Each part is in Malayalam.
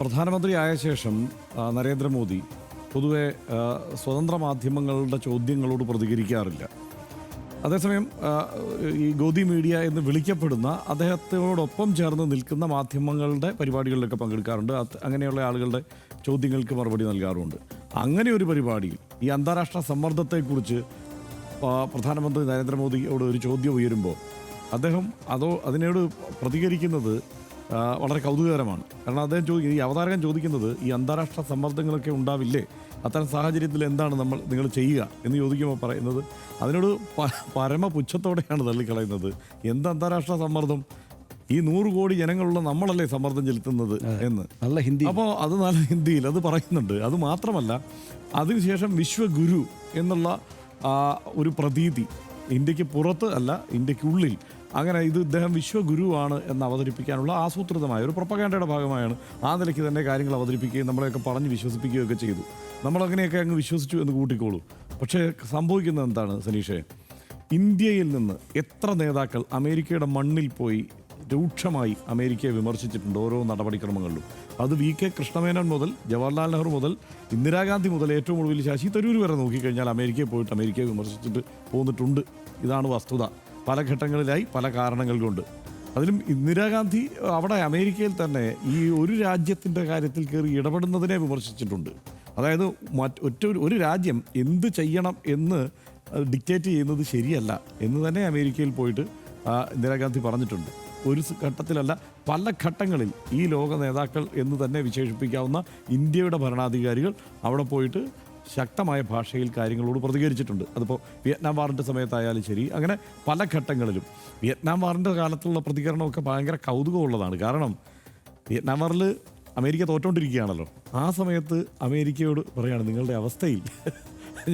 പ്രധാനമന്ത്രിയായ ശേഷം നരേന്ദ്രമോദി പൊതുവെ സ്വതന്ത്ര മാധ്യമങ്ങളുടെ ചോദ്യങ്ങളോട് പ്രതികരിക്കാറില്ല. അതേസമയം ഈ ഗോദി മീഡിയ എന്ന് വിളിക്കപ്പെടുന്ന അദ്ദേഹത്തോടൊപ്പം ചേർന്ന് നിൽക്കുന്ന മാധ്യമങ്ങളുടെ പരിപാടികളിലൊക്കെ പങ്കെടുക്കാറുണ്ട്. അങ്ങനെയുള്ള ആളുകളുടെ ചോദ്യങ്ങൾക്ക് മറുപടി നൽകാറുമുണ്ട്. അങ്ങനെ ഒരു പരിപാടിയിൽ ഈ അന്താരാഷ്ട്ര സമ്മർദ്ദത്തെക്കുറിച്ച് പ്രധാനമന്ത്രി നരേന്ദ്രമോദിയോട് ഒരു ചോദ്യം ഉയരുമ്പോൾ അദ്ദേഹം അതിനോട് പ്രതികരിക്കുന്നത് വളരെ കൗതുകകരമാണ്. കാരണം അദ്ദേഹം ഈ അവതാരകൻ ചോദിക്കുന്നത് ഈ അന്താരാഷ്ട്ര സമ്മർദ്ദങ്ങളൊക്കെ ഉണ്ടാവില്ലേ, അത്തരം സാഹചര്യത്തിൽ എന്താണ് നിങ്ങൾ ചെയ്യുക എന്ന് ചോദിക്കുമ്പോൾ പറയുന്നത് അതിനോട് പരമപുച്ഛത്തോടെയാണ് തള്ളിക്കളയുന്നത്. എന്ത് അന്താരാഷ്ട്ര സമ്മർദ്ദം, ഈ 100 കോടി ജനങ്ങളുള്ള നമ്മളല്ലേ സമ്മർദ്ദം ചെലുത്തുന്നത് എന്ന്. നല്ല ഹിന്ദി, അപ്പോൾ അത് നല്ല ഹിന്ദിയിൽ അത് പറയുന്നുണ്ട്. അത് മാത്രമല്ല, അതിനുശേഷം വിശ്വഗുരു എന്നുള്ള ഒരു പ്രതീതി ഇന്ത്യക്ക് പുറത്ത് അല്ല ഇന്ത്യക്കുള്ളിൽ അങ്ങനെ ഇദ്ദേഹം വിശ്വഗുരുവാണ് എന്ന് അവതരിപ്പിക്കാനുള്ള ആസൂത്രിതമായ ഒരു പ്രൊപ്പഗാൻഡയുടെ ഭാഗമായാണ് ആ നിലയ്ക്ക് തന്നെ കാര്യങ്ങൾ അവതരിപ്പിക്കുകയും നമ്മളെയൊക്കെ പറഞ്ഞ് വിശ്വസിപ്പിക്കുകയൊക്കെ ചെയ്തു. നമ്മളങ്ങനെയൊക്കെ അങ്ങ് വിശ്വസിച്ചു എന്ന് കൂട്ടിക്കോളൂ. പക്ഷേ സംഭവിക്കുന്നത് എന്താണ് സനീഷേ? ഇന്ത്യയിൽ നിന്ന് എത്ര നേതാക്കൾ അമേരിക്കയുടെ മണ്ണിൽ പോയി രൂക്ഷമായി അമേരിക്കയെ വിമർശിച്ചിട്ടുണ്ട് ഓരോ നടപടിക്രമങ്ങളിലും. അത് VK കൃഷ്ണമേനോൻ മുതൽ ജവഹർലാൽ നെഹ്റു മുതൽ ഇന്ദിരാഗാന്ധി മുതൽ ഏറ്റവും ഒടുവിൽ ശശി തരൂർ വരെ നോക്കിക്കഴിഞ്ഞാൽ അമേരിക്കയിൽ പോയിട്ട് അമേരിക്കയെ വിമർശിച്ചിട്ട് പോന്നിട്ടുണ്ട്. ഇതാണ് വസ്തുത. പല ഘട്ടങ്ങളിലായി പല കാരണങ്ങൾ കൊണ്ട്. അതിലും ഇന്ദിരാഗാന്ധി അവിടെ അമേരിക്കയിൽ തന്നെ ഈ ഒരു രാജ്യത്തിൻ്റെ കാര്യത്തിൽ കയറി ഇടപെടുന്നതിനെ വിമർശിച്ചിട്ടുണ്ട്. അതായത് ഒരു രാജ്യം എന്ത് ചെയ്യണം എന്ന് ഡിക്റ്റേറ്റ് ചെയ്യുന്നത് ശരിയല്ല എന്ന് തന്നെ അമേരിക്കയിൽ പോയിട്ട് ഇന്ദിരാഗാന്ധി പറഞ്ഞിട്ടുണ്ട്. ഒരു ഘട്ടത്തിലല്ല, പല ഘട്ടങ്ങളിൽ ഈ ലോക നേതാക്കൾ എന്ന് തന്നെ വിശേഷിപ്പിക്കാവുന്ന ഇന്ത്യയുടെ ഭരണാധികാരികൾ അവിടെ പോയിട്ട് ശക്തമായ ഭാഷയിൽ കാര്യങ്ങളോട് പ്രതികരിച്ചിട്ടുണ്ട്. അതിപ്പോൾ വിയറ്റ്നാം വാറിൻ്റെ സമയത്തായാലും ശരി, അങ്ങനെ പല ഘട്ടങ്ങളിലും. വിയറ്റ്നാം വാറിൻ്റെ കാലത്തുള്ള പ്രതികരണമൊക്കെ ഭയങ്കര കൗതുകമുള്ളതാണ്. കാരണം വിയറ്റ്നാം വാറിൽ അമേരിക്ക തോറ്റുകൊണ്ടിരിക്കുകയാണല്ലോ. ആ സമയത്ത് അമേരിക്കയോട് പറയുകയാണ്, നിങ്ങളുടെ അവസ്ഥയിൽ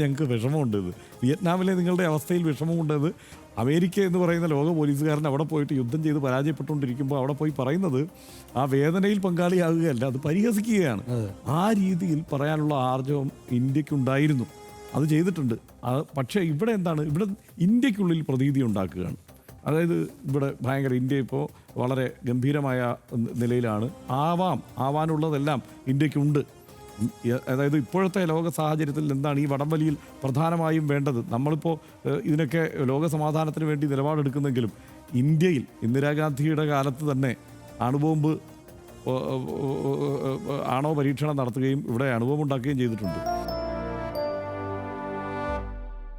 ഞങ്ങൾക്ക് വിഷമമുണ്ട്. വിയറ്റ്നാമിലെ നിങ്ങളുടെ അവസ്ഥയിൽ വിഷമമുണ്ടെന്ന് അമേരിക്ക എന്ന് പറയുന്ന ലോക പോലീസുകാരൻ അവിടെ പോയിട്ട് യുദ്ധം ചെയ്ത് പരാജയപ്പെട്ടുകൊണ്ടിരിക്കുമ്പോൾ അവിടെ പോയി പറയുന്നത് ആ വേദനയിൽ പങ്കാളിയാകുകയല്ല, അത് പരിഹസിക്കുകയാണ്. ആ രീതിയിൽ പറയാനുള്ള ആർജവം ഇന്ത്യക്കുണ്ടായിരുന്നു, അത് ചെയ്തിട്ടുണ്ട്. പക്ഷേ ഇവിടെ എന്താണ്, ഇവിടെ ഇന്ത്യക്കുള്ളിൽ പ്രതീതി ഉണ്ടാക്കുകയാണ്. അതായത് ഇവിടെ ഭയങ്കര ഇന്ത്യ ഇപ്പോൾ വളരെ ഗംഭീരമായ നിലയിലാണ്. ആവാനുള്ളതെല്ലാം ഇന്ത്യക്കുണ്ട്. അതായത് ഇപ്പോഴത്തെ ലോക സാഹചര്യത്തിൽ എന്താണ് ഈ വടംവലിയിൽ പ്രധാനമായും വേണ്ടത്? നമ്മളിപ്പോൾ ഇതിനൊക്കെ ലോക സമാധാനത്തിന് വേണ്ടി നിലപാടെടുക്കുന്നെങ്കിലും ഇന്ത്യയിൽ ഇന്ദിരാഗാന്ധിയുടെ കാലത്ത് തന്നെ ആണവ പരീക്ഷണം നടത്തുകയും ഇവിടെ അണുബോംബ് ഉണ്ടാക്കുകയും ചെയ്തിട്ടുണ്ട്.